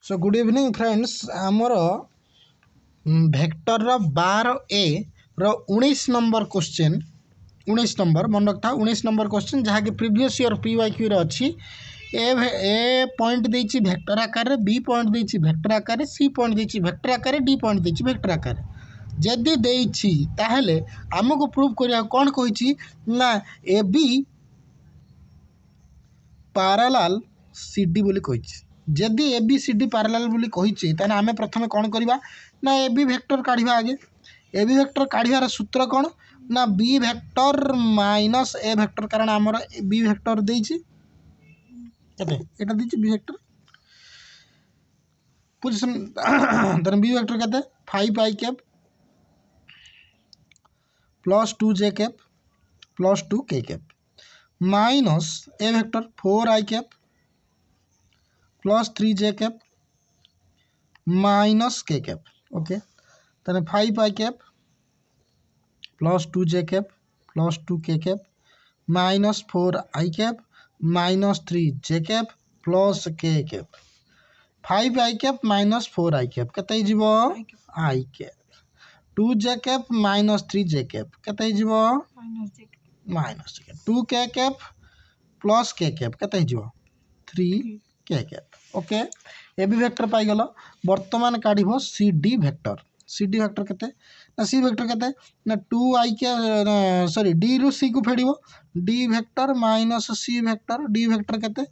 So good evening friends आमर vector 12A रो 19 number question 19 number मन रखा 19 नंबर क्वेश्चन जहाँकि प्रीवियस ईयर PYQ अच्छी ए पॉइंट देछि भेक्टर आकार बी पॉइंट देछि भेक्टर आकार सी पॉइंट देछि भेक्टर आकार डी पॉइंट देछि भेक्टर आकार जदि देछि ताहले हमको प्रूव करिया कोन कहिछि ना ए बी पैरेलल CD बोली कहिछि जदि A B C D parallel बोली कहिछि ताने आमे प्रथमे कोन करबा ना ए बी वेक्टर काढिबा आगे ए बी वेक्टर काढिबार सूत्र कोन ना B vector minus A vector कारण हमर बी वेक्टर देछि केते एटा देछि बी वेक्टर पोजीशन तने बी वेक्टर केते 5 i cap plus 2 j cap plus 2 k cap minus A vector 4 i cap plus 3 j cap minus k cap okay तने 5 i cap plus 2 j cap plus 2 k cap minus 4 i cap minus 3 j cap plus k cap 5 i cap minus 4 i cap केते जीवो i cap 2 j cap minus 3 j cap केते जीवो minus j cap 2 k cap plus k cap केते जीवो 3 k cap okay A B vector पाई गलो वर्तमान काढिबो सी D vector केते ना सी वेक्टर केते ना 2i के सॉरी डी रु सी को फेडिबो D vector minus C vector D vector केते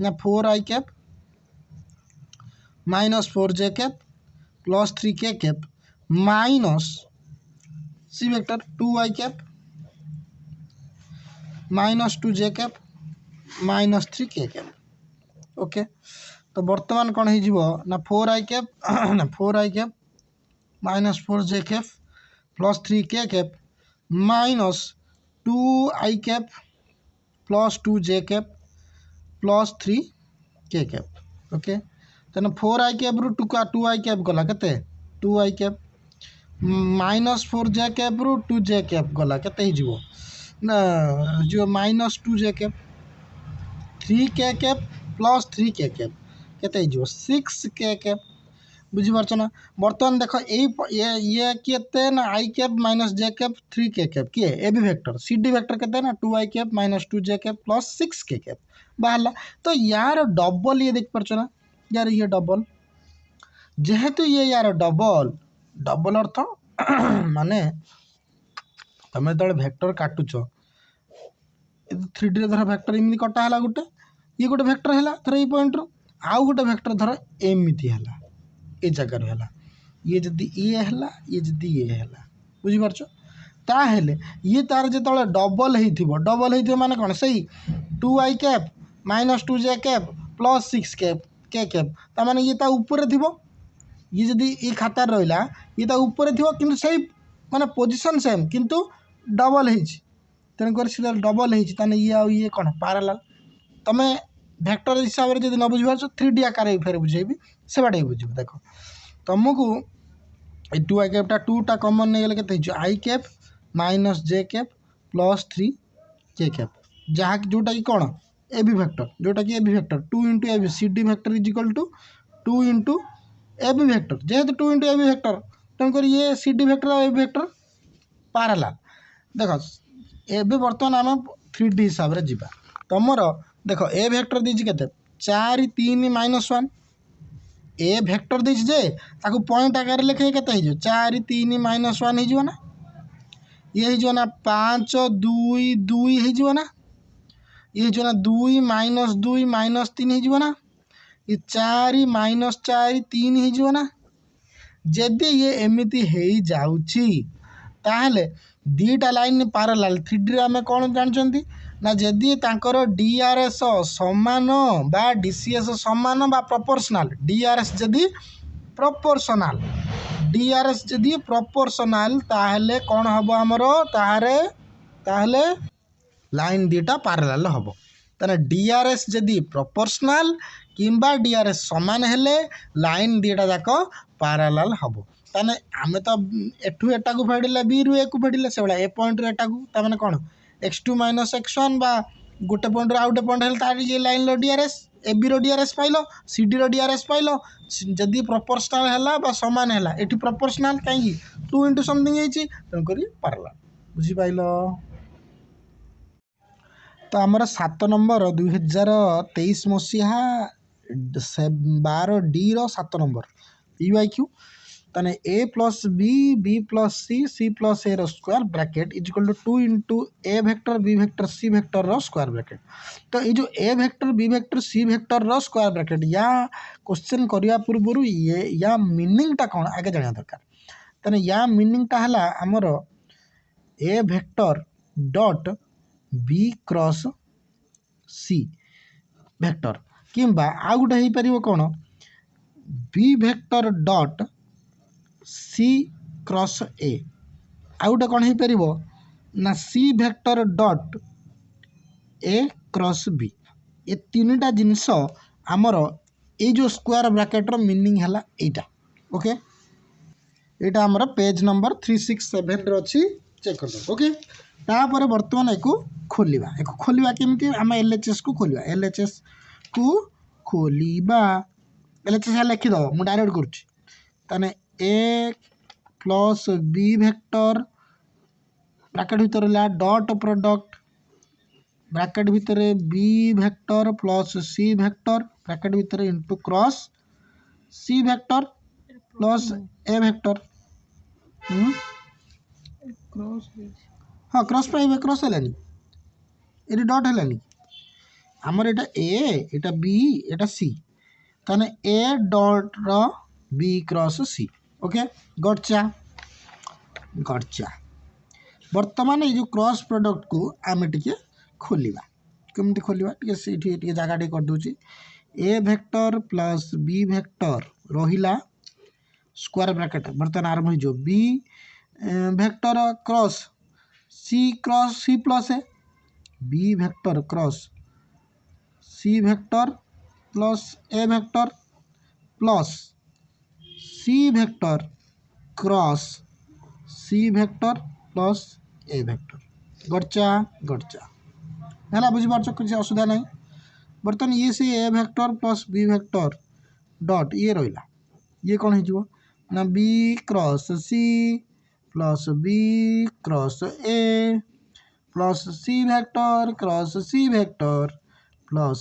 ना 4i cap minus 4j cap plus 3k cap minus C vector 2i cap minus 2j cap minus 3k cap okay तो वर्तमान कौन हो ना 4i कैप ना 4i cap minus 4j cap plus 3k cap minus 2i cap plus 2j cap plus 3k cap okay तेना 4i cap रु 2i cap गला केते 2i cap minus 4j cap रु 2j कैप गला केते ही जीवो ना जो minus 2j cap 3k cap plus 3k cap केते जीवो 6k कैप बुझी पारछ ना बर्तमान देखो ये केते ना i cap minus j cap 3k cap किए A B vector C D vector केते ना 2i cap minus 2j cap plus 6k cap बाहरला तो यार डबल ये देख पारछ ना यार ये डबल जेहेतु ये यार डबल अर्थ माने तमे तळे वेक्टर काटुछ 3D रे धर वेक्टर इमिति कटा हला गुटे ये गोटे वेक्टर है धर ये पॉइंट रो आउ गोटे वेक्टर धर एमती है ये जगार है ये जदि ये है ये जदि ये है बुझीपार ताहेले ये तार जो डबल हो माने कौन सही 2i cap minus 2j cap plus 6k cap तार ये ऊपर थी ये जदि ये खातार रहा ये ऊपर थी कि सही माने पोजिशन सेम किंतु डबल हो तेणुक डबल हो ये आउ ये कौन पैरेलल तमें वेक्टर हिसाब से जब न बुझीपार 3D आकार फेर बुझेबी से बाटे बुझ देख तुमको 2i कैपटा 2टा कमन नहीं गले के i cap minus j cap plus 3k cap जहाँ जोटा कि कौन ए बी वेक्टर जोटा कि A B vector 2 into A B C D vector is equal to 2 into A B vector जेहेतु 2 इंटू ए बी वेक्टर तेणुक ये C D vector और ए बी वेक्टर पैरेलल देख एबे बर्तमान आम 3D हिसाब से जीवा तुमर देख ए वेक्टर देछि केते 4 3 माइनस 1 ए वेक्टर देछि जे ताकू पॉइंट आकार लिखे केते हो 4 3 माइनस 1 हो ना ये हो ना 5 2 2 हो ना ये हो ना 2 माइनस 2 माइनस 3 हो ना ये 4 माइनस 4 3 हो ना जदि ये एमिति हो जाउछि ताहले दीटा लाइन पैरेलल 3D आम कौन जानते ना जदि तांकर DRS समान बा DCS समान बा प्रोपोर्शनल DRS जदि प्रोपोर्शनल DRS जदि प्रोपोर्शनल ताहले कौन हम आमर ताहले लाइन दीटा पैरेलल हम ताने DRS जदि प्रोपोर्शनल किंबा DRS समान हेले लाइन दीटा जाक पैरेलल हम ताने आमे तो एठू एटा को फेडिले बी रु ए को फेडिले से ए पॉइंट रे एटा को ताने कौन x2 माइनस x1 बा गोटे पॉइंट आउ गोटे पॉइंट है तार ये लाइन रो डीआरएस एबी रो डीआरएस पाइल सीडी रो डीआरएस पाइल जदि प्रोपोर्शनल है बा समान है ये प्रोपोर्शनल कहीं 2 इंटू समथिंग है तेणुक पारला बुझीपाल। तो आमर 7 नंबर 2023 मसीहा 12D रो 7 नंबर PYQ ताने A plus B plus C plus A रो square bracket is equal to 2 into A vector B vector C vector रो स्क्वायर ब्रैकेट। तो ये जो A vector B vector C vector रो स्क्वायर ब्रैकेट या क्वेश्चन करने पूर्व ये या मीनिंगटा कौन आगे जाना दरकार। ताने या मीनिंगटा है आमर A vector dot B cross C vector किंबा आउ गोटे हो पार कौन B vector dot C cross A आउ गोटे कौन हो पार ना C vector dot A cross B ये तीनटा जिनस आमर ये जो स्क्वायर ब्रैकेट रो मीनिंग है एटा ओके। यहाँ आमर पेज नंबर 367 अच्छी चेक कर दो ओके। तापर बर्तमान एक खोलिया केमती आम LHS को खोलिया LHS को खोलिबा LHS लिखिदेव मुझे डायरेक्ट करुँच A plus B vector bracket भीतर रहा डॉट प्रोडक्ट ब्रैकेट भीतर B vector plus C vector bracket भीतर into cross C vector plus A vector हाँ क्रॉस पाइबे क्रॉस है ये डॉट है आमर एटा A Etah B Etah C ताने A डॉट रो B क्रॉस C ओके गच्चा गच्चा। बर्तमान ये जो क्रॉस प्रोडक्ट को आम टे खोलिबा केमती खोलिबा टे जगह टे कर दूची A vector plus B vector रहिला स्क्वायर ब्रैकेट बर्तमान आरंभ हो B vector cross C plus है B vector cross C vector plus A vector plus C vector cross C vector plus A vector गच्चा गच्चा है बुझीपार किसी असुविधा ना। बर्तमान ये से A vector plus B vector dot ये रहा ये कौन हो ना B cross C plus B cross A plus C vector cross C vector plus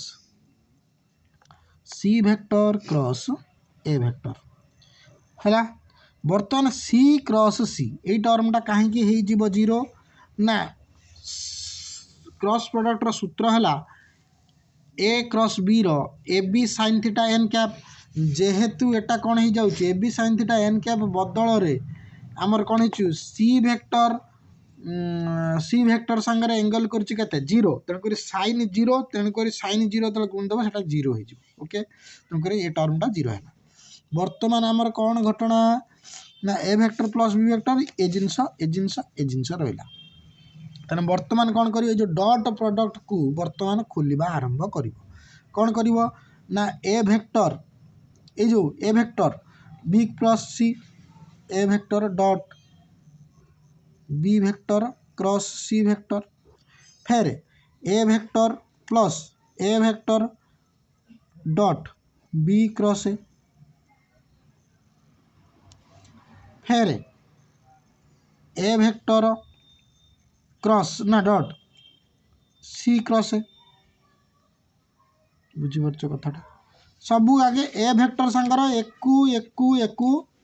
C vector cross A vector है। बर्तमान C क्रॉस C ये टर्मटा कहीं जीरो ना क्रॉस प्रोडक्ट सूत्र है A क्रॉस B रो AB sin theta n cap जेहेतु एटा कौन हो जाऊँ AB sin theta n cap बदल रे आमर कौन हो सी वेक्टर सांगे एंगल करते जीरो तेणुक साइन जीरो तेणुक साइन जीरो जो गुणदेव से जीरो हो ओके तेणुक ये टर्मटा जीरो है। बर्तमान आमर कौन घटना ना A vector plus B vector ए जिनस रहा तेना बर्तमान कौन कर जो डॉट प्रोडक्ट को बर्तमान खोलिबा आरंभ कर कौन कर ना A वेक्टर ये जो A vector B plus C A vector dot B vector cross C vector फिर A vector plus A vector dot B cross A फिर A वेक्टर क्रॉस ना डॉट C क्रॉस A बुझीपार कथाटा सबू आगे A vector सांगर एक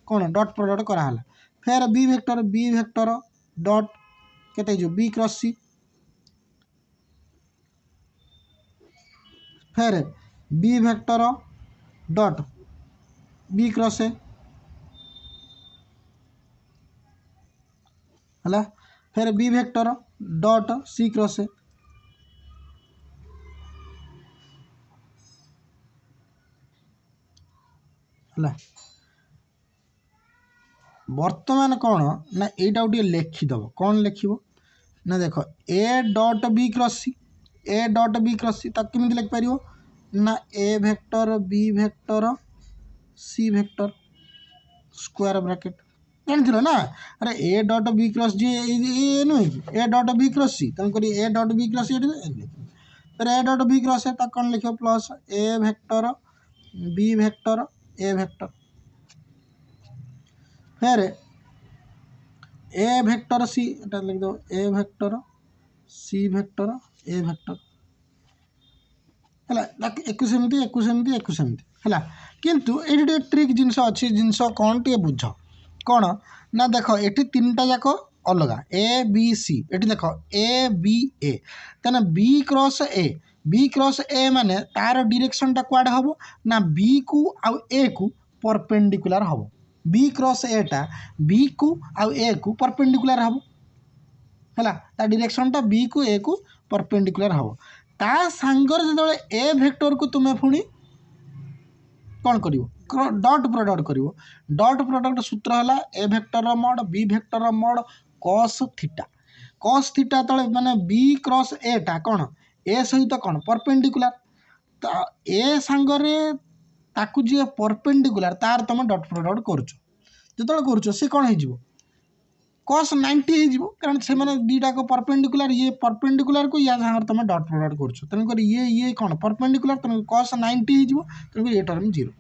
कौन dot product कराला फिर B vector dot केते जो B क्रॉस C फिर B vector dot B cross A है फिर B vector dot C cross A है। बर्तमान कौन ना यहाँ गोटे लिखिदेव कौन लिख ना देख A dot B cross C A dot B cross C ताकि केମିତି लिखिपर ना A vector B vector C vector square bracket जान ना अरे A डॉट B क्रॉस जी नुहे कि A dot B cross C तेणुक A dot B cross C A dot B cross A ताको कौन लिख plus A vector B vector A vector फिर ए वेक्टर सी एटा लिख दो A vector C vector A vector है एक है किंतु ये ट्रिक जिनस अच्छी जिनस कौन टे बुझ कौन ना देख ये तीन टा जाक अलग ए बी सी ये देख ए बी ए तेना बी क्रॉस ए माने तार डायरेक्शन टा कुआडे हम ना बी को आउ ए को परपेंडिकुलर हम बी क्रॉस ए टा बी को आउ ए को परपेंडिकुलर हम है डायरेक्शन टा बी को ए को परपेंडिकुलर हम ता सांगर जो ए वेक्टर को तुम्हें पुणी कौन कर डॉट प्रोडक्ट कर डॉट प्रोडक्ट सूत्र है A vector mod B vector mod cos theta तले माने बी क्रॉस ए टा कौन ए सहित कौन परपेंडिकुलर तो ए सांगरे ताकू जी परपेंडिकुलर तार तुम डॉट प्रोडक्ट करुच जो करुच सी कौन हो कॉस 90 हो कारण से मैंने दीटा को परपेंडिकुलर ये परपेंडिकुलर को या सागर तुम डॉट प्रोडक्ट करुच तेणुक ये कौन परपेंडिकुलर तेणुक कॉस 90 हो तेणुक ये टर्म जीरो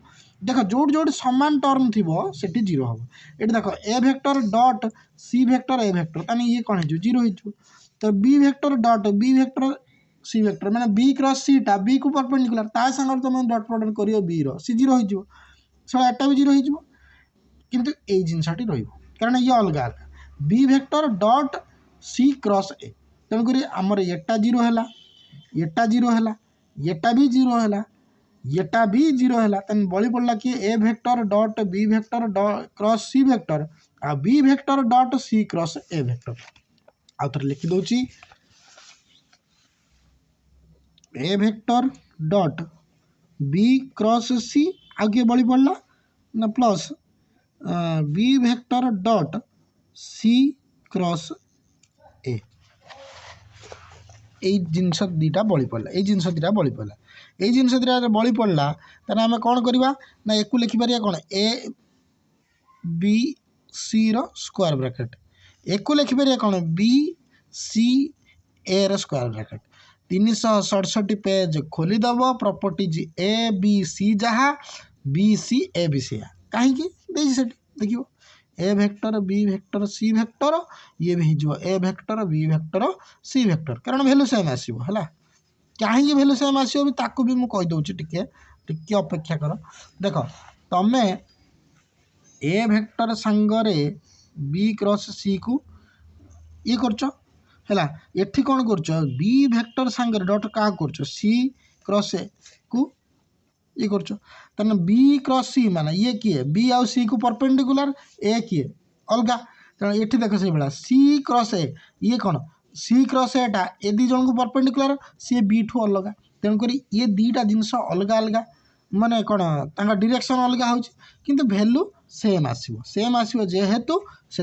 देख जो सामान टर्म थी सेठी जीरो हम ये देख A vector dot C vector A vector ताने ये कौन हो जीरो हो तो B vector dot B vector C vector मैंने बी क्रॉस सी टा बी को परपेंडिकुलर ता सागर तुम डॉट प्रोडक्ट कर बी सी जीरो हो एटा भी जीरो हो किंतु ए जिनसटी कारण ये अलग अलग B vector dot C cross A तेणुक आमर एटा जीरो है एटा जीरो है एटा भी जीरो है एटा भी जीरो है तेन बड़ी पड़ा कि A vector dot B vector cross C vector आ B vector dot C cross A vector आउ थे लिखि दौची A vector dot B cross C आ किए बड़ी पड़ा ना plus B vector dot C cross A जिनस दीटा बड़ी पड़ा ये जिनस दीटा बड़ी पड़ा ये जिनस दीटा बड़ी पड़ा तेना आम कौन करवा ना एक लिखिपर कौन A B C square bracket एक लिखिपर कौन B C A square bracket 367 page खोलीदेव प्रॉपर्टीज ए बी सी जहाँ B C A B C कहीं देखिए A vector B vector C vector ये भी हो A vector B vector C vector कारण वैल्यू सेम आसो है कहीं वैल्यू सेम आसो भी ताकू भी मुझे कहीदे टिके अपेक्षा कर देख तमें ए वेक्टर सांगरे बी क्रॉस सी को ये करला एठी कौन कर बी वेक्टर सांगरे डॉट क्या कर सी क्रॉस ए को ये कर बी क्रॉस सी माने ये किए बी आउ सी को परपेंडिकुलर ए किए अलग तेना ये देख से भाया सी क्रॉस ए ये कौन सी क्रॉस एटा ए दी जन को परपेंडिकुलर सी बी ठू अलग तेणुक ये दीटा जिनस अलग अलग माने कौन डायरेक्शन अलग हो किंतु वैल्यू सेम आसो जेहेतु से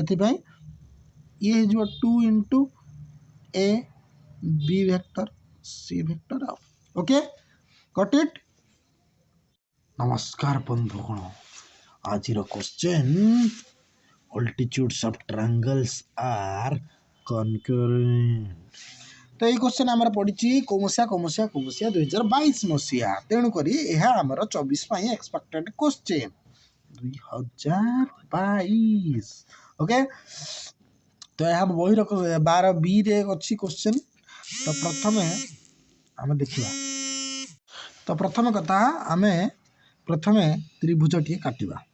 ये हो 2 into A B vector C vector okay got it. नमस्कार बंधुगण आज question altitudes of triangles are concurrent तो ये क्वेश्चन आमर पड़ी कौमसिया 2022 मसीहा तेणुक आमर 24 एक्सपेक्टेड क्वेश्चन 2022 ओके तो यह बही 12 बी रे अच्छी क्वेश्चन तो प्रथम आम देखा तो प्रथम कथा आम प्रथमे त्रिभुज टी काटिबा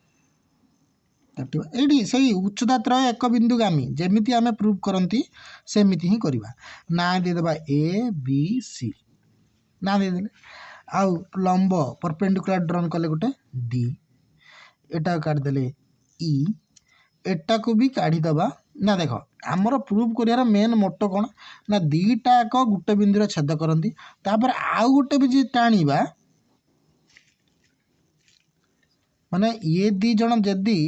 ये से उच्चता त्रय एक बिंदुगामी जमीती आम प्रूव करती सेमिति ही करवा ना देदेबा ए बी सी ना देदे आउ लंब परपेंडिकुलर ड्रन कले गोटे डी एटा काटिदेले ई एटा को भी काढ़ीदबा ना देख आमर प्रूव कर मेन मोटो कौन ना दीटा एक गोटे बिंदु छेद करती तापर आउ गोटे भी टाणीबा माने ये दी जन जदि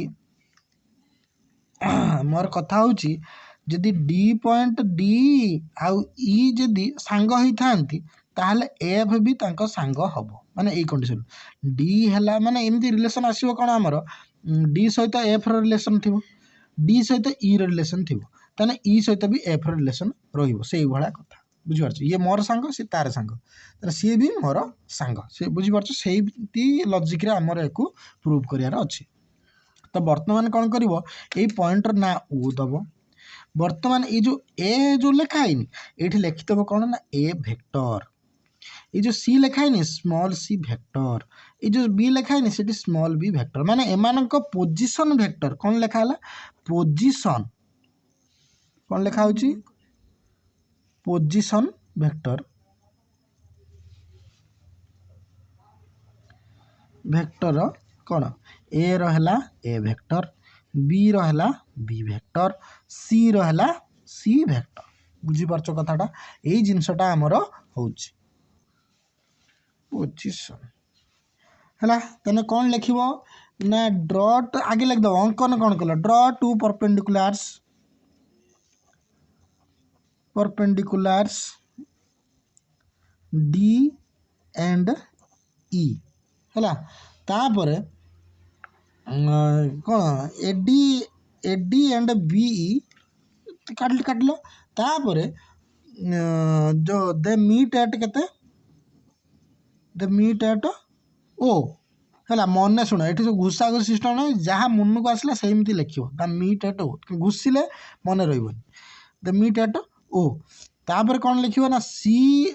मोर कथा होची जदि डी पॉइंट डी आउ ई जदि सांग होई थांती ताहले एफ भी तांको सांग हबो माने ए कंडीशन डी हला माने एमती रिलेशन आसीबो कोन हमर डी सहित एफ रो रिलेशन थिबो डी सहित ई रो रिलेशन थिबो ताने ई सहित भी एफ रो रिलेशन रहिबो सेही भला कथा बुझिपार ये मोर सांग सी तार सांग सी भी मोर सांग से बुझिपार से लॉजिक रे हमर एको प्रूव करियार अछि। तो वर्तमान कौन कर पॉइंटर ना ओ दब वर्तमान ये जो लिखा है ये लिखिदेव कौन ना ए भेक्टर ये जो सी लिखा है स्मॉल सी भेक्टर ये जो बी लिखा है से स्मॉल बी भेक्टर माने एमानक पोजीशन भेक्टर कौन लिखा है पोजीशन कौन लिखा होची पोजीशन भेक्टर भेक्टर कौन ए रहला ए भेक्टर बी रहला बी भेक्टर सी रहला सी भेक्टर बुझिपारछ कथाटा यही जिनसटा आमर होची पोजीशन है तेने कौन लिखिबो ना ड्रॉट आगे लिखिदेव अंकन कौन कल ड्रॉ टू परपेंडिकुलार्स डी एंड ई है तापर कौन एडी एंड बी काटल तापर जो दे मीट एट केते द मीट एट ओ है मन शुण ये जो घुसा घुस सिस्टम ना जहाँ मन को आसला सेमती लिख द मीट एट ओ घुसिले मन रही द मीट एट ओ तापर कौन लिखो ना सी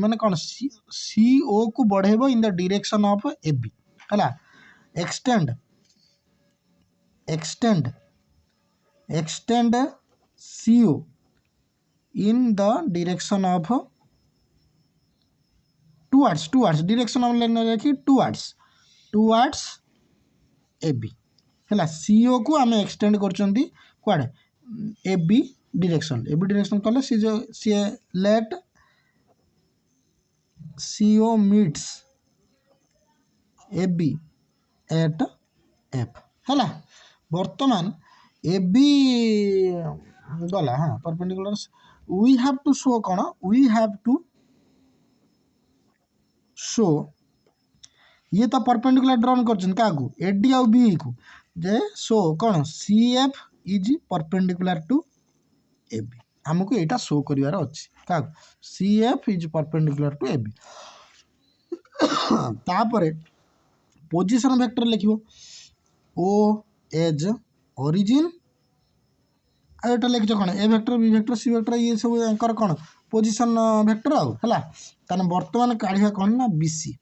माने कौन सी ओ को बढ़ेब in the direction of A B है extend extend extend C O in the direction of towards direction of लिखी टुवर्ड्स ए बी है सी ओ को आम एक्सटेंड कर ए बी डायरेक्शन कले C let C O meets A B at F है वर्तमान A B गला हाँ perpendicular we have to show कौन वी हैव टू शो ये तो परपेंडिकुलर ड्रॉन कर एडी आउ बी को जे शो कौन C F is perpendicular to A B आमको यहाँ शो करार अच्छी क्या C F is perpendicular to A B तापर पोजीशन वेक्टर लिख ओ एज ओरिजिन आटा लिख कौन A vector B vector C vector ये सब कौन पोजीशन वेक्टर आला ताने वर्तमान काढ़ा कौन ना बीसी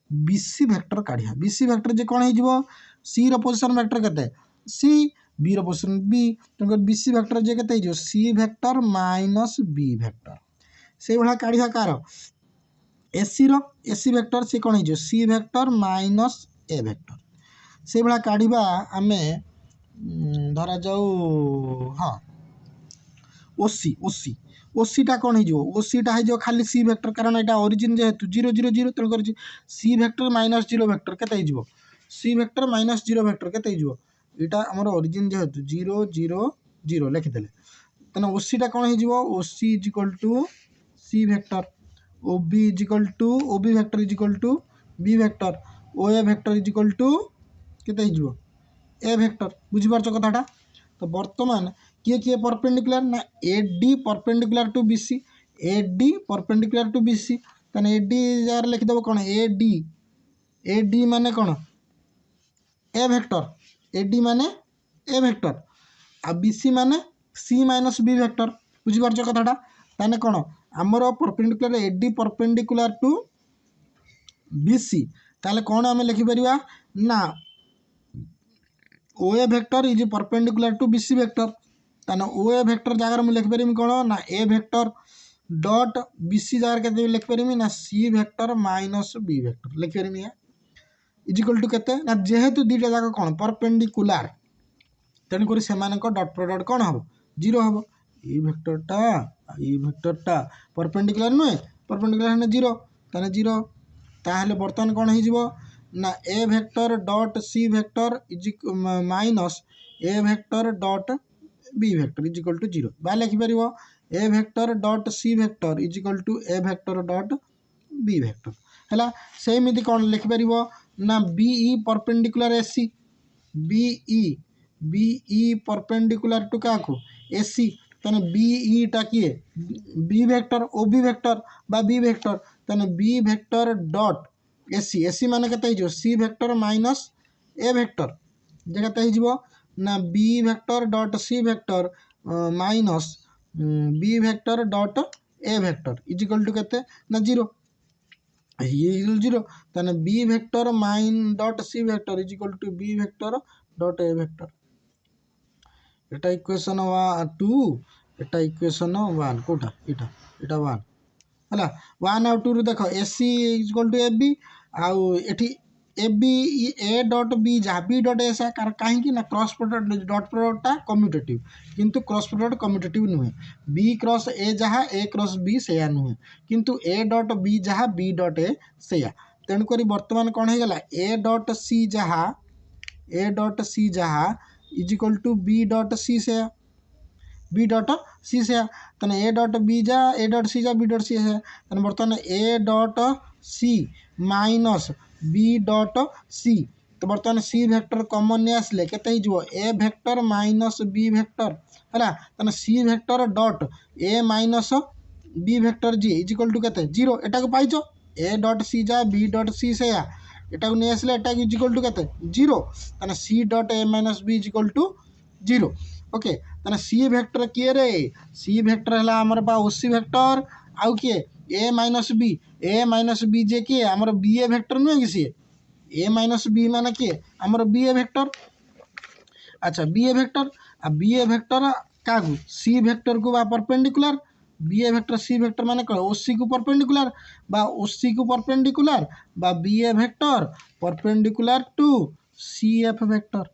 बीसी वेक्टर काढ़ा बीसी वेक्टर जे कौन हो सी रो पोजीशन वेक्टर केते सी बी रो पोजीशन बी तेणुकर बीसी वेक्टर जे केते हो C vector minus B vector से भाया काढ़ा कार एसी रो एसी वेक्टर से कौन हो C vector minus A vector से भाया काढ़ा आमे धरा जाऊ हाँ ओसी ओसी ओसीटा कौन हो ओसीटा हो खाली सी वेक्टर कारण यहाँ ओरिजिन जेहेतु 0 0 0 तेणुकर सी वेक्टर माइनस 0 वेक्टर केते हो सी वेक्टर माइनस 0 वेक्टर केते हो यहाँ आमर ओरिजिन जेहेतु 0 0 0 लिखिदेले तेना ओसीटा कौन हो O C is equal to C vector O B is equal to O B vector is equal to B vector O A vector is equal to केते हो ए वेक्टर बुझिपारछ कथाटा तो वर्तमान किए किए परपेंडिकुलर ना A D perpendicular to B C A D perpendicular to B C A D जार लिखिदेव कौन ए डी माने कौन ए वेक्टर ए डी माने ए वेक्टर आ बी सी माने सी माइनस बी वेक्टर बुझिपारछ कथाटा ताने कौन आमर perpendicular A D perpendicular to B C ताले कौन आम लिखिपर ना O A vector is perpendicular to B C vector ताने ओ ए वेक्टर जगह मुझे लिखिपर कौन ना A vector dot B C जगह के लिखिपर ना C vector minus B vector लिखिपर इज इक्वल टू केते ना जेहेतु दुईटा जाक कौन परपेंडिकुलर तेणुक से डॉट प्रोडक्ट कौन हम 0 हम ये वेक्टरटा परपेंडिकुलर नुहे परपेंडिकुलर 0 ताने 0 ताहले बर्तमान कौन हो ना A vector dot C vector is minus A vector dot B vector is equal to 0 बा लिखिपर A vector dot C vector is equal to A vector dot B vector है सेमती कौन लिखिपर ना BE perpendicular AC BE perpendicular to क्या AC तेने बी इटा किए बी वेक्टर ओ बी वेक्टर बा बी वेक्टर तेने B vector dot AC AC माने केते हो C vector minus A vector जे केते हो ना B vector dot C vector minus B vector dot A vector is equal to केते ना 0 ये 0 तेने B vector minus dot C vector is equal to B vector dot A vector এটা equation 2 এটা ইকুয়েশন 1 কোটা এটা এটা 1 ହେଲା 1 ଆଉ 2 ରୁ ଦେଖ AC ଇକ୍ୱାଲ୍ ଟୁ AB ଆଉ ଏଠି AB A ଡଟ୍ B ଯାହା B ଡଟ୍ S କାହିଁକି ନା କ୍ରସ୍ ପ୍ରଡକ୍ଟ ଡଟ୍ ପ୍ରଡକ୍ଟଟା କମ୍ୟୁଟେଟିଭ୍ କିନ୍ତୁ କ୍ରସ୍ ପ୍ରଡକ୍ଟ କମ୍ୟୁଟେଟିଭ୍ ନୁହେଁ B କ୍ରସ୍ A ଯାହା A କ୍ରସ୍ B ସେଇଆ ନୁହେଁ କିନ୍ତୁ A ଡଟ୍ B ଯାହା B ଡଟ୍ A ସେଇଆ ତେଣୁକରି ବର୍ତ୍ତମାନ କ'ଣ ହେଇଗଲା A ଡଟ୍ C ଯାହା is equal to B dot C से बी डॉट सी से तने ए डॉट बी जा ए डॉट सी जा बी डॉट सी से तने बर्तमान A dot C minus B dot C तो बर्तमान सी वेक्टर कॉमन नहीं आसले केते हिजो A vector minus B vector हैला तने C vector dot A minus B vector जी इज इक्वल टू केते 0 एटा को पाइछो ए डॉट सी जा बी डॉट सी से एटा को नहीं आसले एटा इज इक्वल टू केते 0 तने C dot A minus B is equal to 0 okay तने सी वेक्टर किए रे सी वेक्टर हला हमर बा ओसी वेक्टर आउ किए ए माइनस बी जे किए हमर बी ए वेक्टर नहीं कि सी ए माइनस बी माने किए हमर बी ए वेक्टर अच्छा बी ए वेक्टर का सी वेक्टर को बा perpendicular B A vector C vector माने कह ओसी को परपेंडिकुलर बा ओसी को परपेंडिकुलर बा B A vector perpendicular to C F vector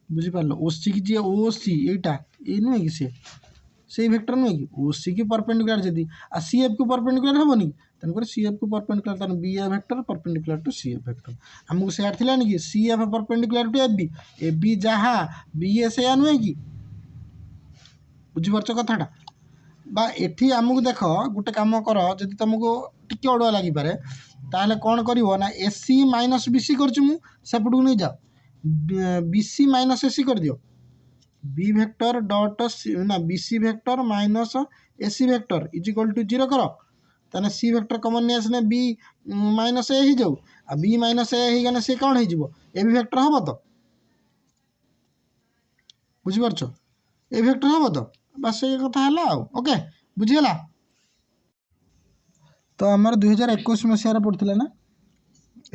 बुझी पारलो ओसी की जे ओसी एटा ए नुहे कि से वेक्टर नुहे कि ओसी की परपेंडिकुलर जदी आ सी एफ को परपेंडिकुलर हेबोनी तनकर सी एफ को परपेंडिकुलर तन B A vector perpendicular to C F vector हमको से आथिला नि कि C F perpendicular to A B जहा बी ए से नुहे कि बुझी परछ कथाटा बा एठी आमको देख गोटे काम कर जदि तुमको टिके अड़ुआ लगी पारे ताहले कौन करिवो ना एसी माइनस बीसी करछु मु सेपटू नहीं जा बीसी माइनस एसी कर दियो बी वेक्टर डॉट ना BC vector minus AC vector is equal to 0 करो ताने सी वेक्टर कॉमन नहीं आसने बी माइनस ए ही जाऊ आ बी माइनस ए ही गने से कौन हो जिवो ए बी वेक्टर हबो तो बुझी परछो ए वेक्टर हबो तो बस ये कथा है ओके बुझीगला तो आमर 2021 मसीह पड़ता ना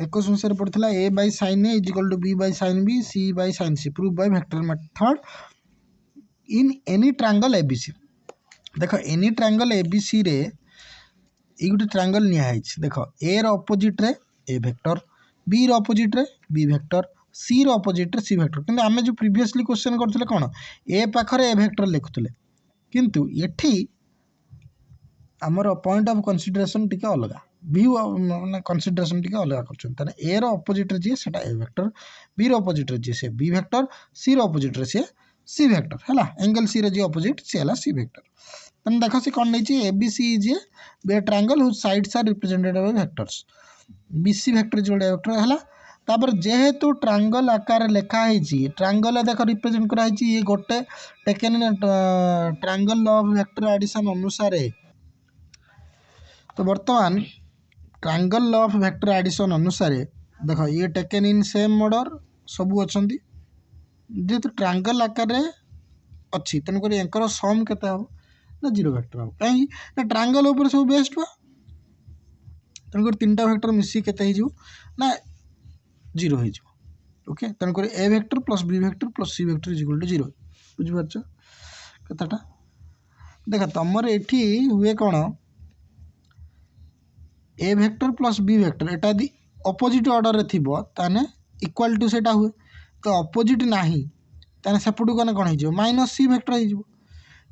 21 मसीह पड़ता A by sine A is equal to B by sine B C by sine C prove by vector method in any triangle ABC देख एनी ट्रायंगल एबीसी रे ये गोटे ट्रायंगल निया देख ए रो अपोजिट रे ए वेक्टर बी रो opposite रे बी वेक्टर सी रो अपोजिट रे सी वेक्टर किंतु आमे जो प्रीवियसली क्वेश्चन करथले कोन ए पाखरे ए वेक्टर लिखुथले किंतु एठी आमर पॉइंट ऑफ कंसीडरेशन टिके अलगा व्यू माने कंसीडरेशन टिके अलगा करछन तने ए रो अपोजिट रे जे सेटा ए वेक्टर बी रो अपोजिट रे जे से बी वेक्टर सी रो अपोजिट रे से सी वेक्टर हला एंगल सी रे जे अपोजिट से हला सी वेक्टर तने देखो से कोन नै जे ABC is a triangle whose sides are represented by vectors BC vector जोड़े वेक्टर हला तापर जेहेतु ट्रायंगल आकार लेखा है ट्रायंगल देख रिप्रेजेंट करा ये गोटे taken in triangle law of vector addition अनुसार तो बर्तमान triangle law of vector addition अनुसार देख ये टेकन इन सेम ऑर्डर सबू अच्छा जेहेतु ट्रायंगल आकार अच्छी तेणुक एंकर सम केते हम ना 0 वेक्टर हम कहीं ना ट्रायंगल ऊपर सब बेस्ट बा तेणुक 3टा वेक्टर मिसी केते हो ना 0 हो ओके तेणुक A vector plus B vector plus C vector is equal to 0 बुझिपारछ कथाटा देख तुमर एठी हुए कौन A vector plus B vector एटा यदि अपोजिट ऑर्डर रे थिबो ताने इक्वल टू सेटा हुए तो अपोजिट नाही ताने सेपटू कने कोन हिजो माइनस सी वेक्टर हिजो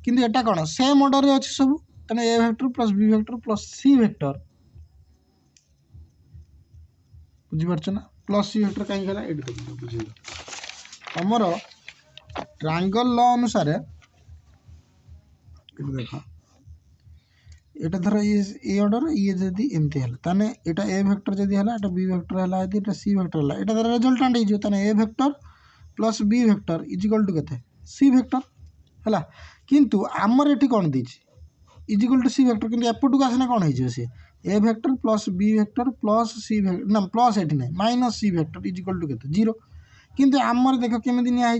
किंतु एटा कोन सेम ऑर्डर रे अछि सब ताने A vector plus B vector plus C vector बुझिपारछ ना प्लस सी वेक्टर कहीं गला एडी बुझियो हमर ट्रायंगल लॉ अनुसार देखो एटा धर ये ऑर्डर ये जदी एमती हला ताने एटा ए वेक्टर जदी हला एटा बी वेक्टर हला यदि एटा सी वेक्टर हला एटा धर रिजल्टेंट हिजो ताने A vector plus B vector is equal to केते सी वेक्टर हला किंतु आमर एठी कौन दीची is equal to C vector किंतु एपटू को आसने कौन हो सी A vector plus B vector plus C vector ना प्लस एठी नहीं minus C vector is equal to केते 0 किंतु आमर देख केमिति निया है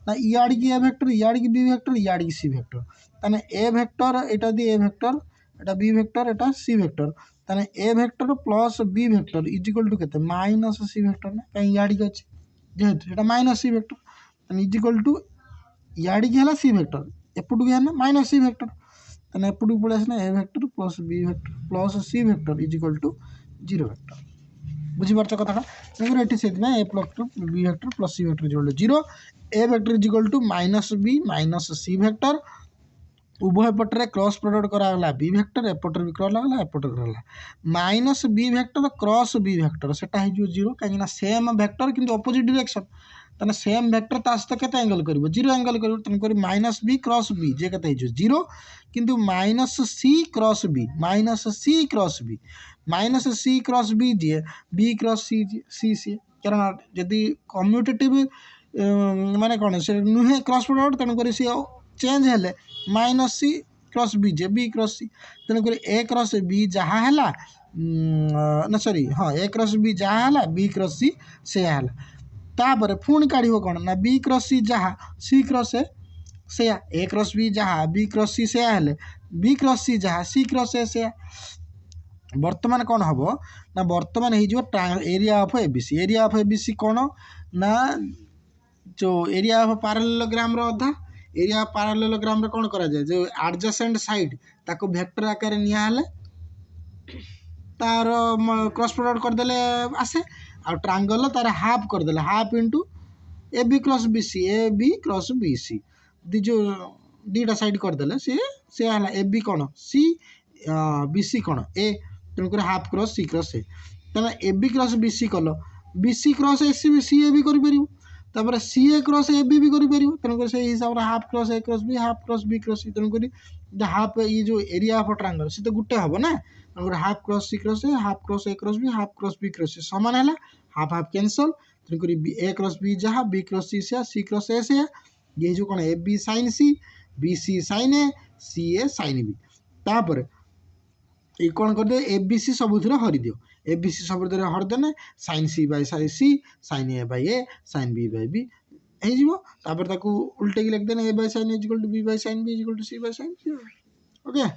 ना इयाड़ी की ए वेक्टर इयाड़ी की बी वेक्टर इयाड़ी की सी वेक्टर ताने ए वेक्टर एटा दी ए वेक्टर एटा बी वेक्टर एटा सी वेक्टर ताने A vector plus B vector is equal to केते माइनस सी वेक्टर ना कहीं इयाड़ी की अछि जेहेतु एटा माइनस सी वेक्टर ताने इज इक्वल टू इयाड़ी की हला सी वेक्टर एपटू की है ना माइनस सी वेक्टर ताने एपटू पळे आसना A vector plus B vector plus C vector is equal to 0 vector बुझी पारछ कथाटा तेणुकर एठी सेदिना A vector B vector plus C vector is equal to 0 A vector is equal to minus B minus C vector उभय पटरे cross product करागला B vector एपटर भी करागला एपटर करागला minus B vector cross B vector सेटा है जो 0 कहीं ना सेम वेक्टर किंतु ऑपोजिट डायरेक्शन तने सेम वेक्टर ता सहित केते एंगल करिवो 0 एंगल करिवो तनकर माइनस बी क्रॉस बी जे केते है जो 0 किंतु minus C cross B minus C cross B जे बी क्रॉस सी सी कारण यदि कम्यूटेटिव माने कोन से नुहे क्रॉस प्रोडक्ट तनकर सी चेंज हेले माइनस सी क्रॉस बी जे बी क्रॉस सी तेणुक ए क्रॉस बी जहाँ है ना सॉरी हाँ ए क्रॉस बी जहाँ है बी क्रॉस सी से है तापर पुणी काढ़ कौन ना बी क्रॉस सी जहाँ सी क्रॉस ए से ए क्रॉस बी जहाँ बी क्रॉस सी से हेले बी क्रॉस सी जहाँ सी क्रॉस ए से बर्तमान कौन हम ना बर्तमान हो एरिया ऑफ एबीसी कौन ना जो एरिया ऑफ पैरेललोग्राम रो अधा एरिया ऑफ पैरेललोग्राम रे कौन करा जाए जो एडजेसेंट साइड ताको वेक्टर आकार निया हले तार क्रॉस प्रोडक्ट कर देले आसे आ ट्रायंगल तार हाफ कर देले half into A B cross B C दी जो दीटा साइड कर देले से हला ए बी कौन सी बी सी कौन ए तेणुक हाफ क्रॉस ए तेना A B cross B C कल बी सी क्रॉस सी ए भी करिपरिबो तापर सी ए क्रॉस ए बी करिपरिबो तेणुक से हिसाब रे half cross A cross B cross C तेणुक हाफ ये जो एरिया ऑफ ट्रायंगल से तो गुटे हम ना तेणुक half cross A half cross A cross B cross C समान है हाफ हाफ कैंसल तेणुक ए क्रॉस बी जहाँ B cross C cross A से ये जो कौन A B sine C B C sine A C A sine B तापर ये कौन कर दे ए बी सी सबुथ हरि दियो ए बी सी सब हरदेने sine C by C sine A by A sine B by B हो उल्टे की लिखदेने A by sine is equal to B by sine B is equal to C by sine okay.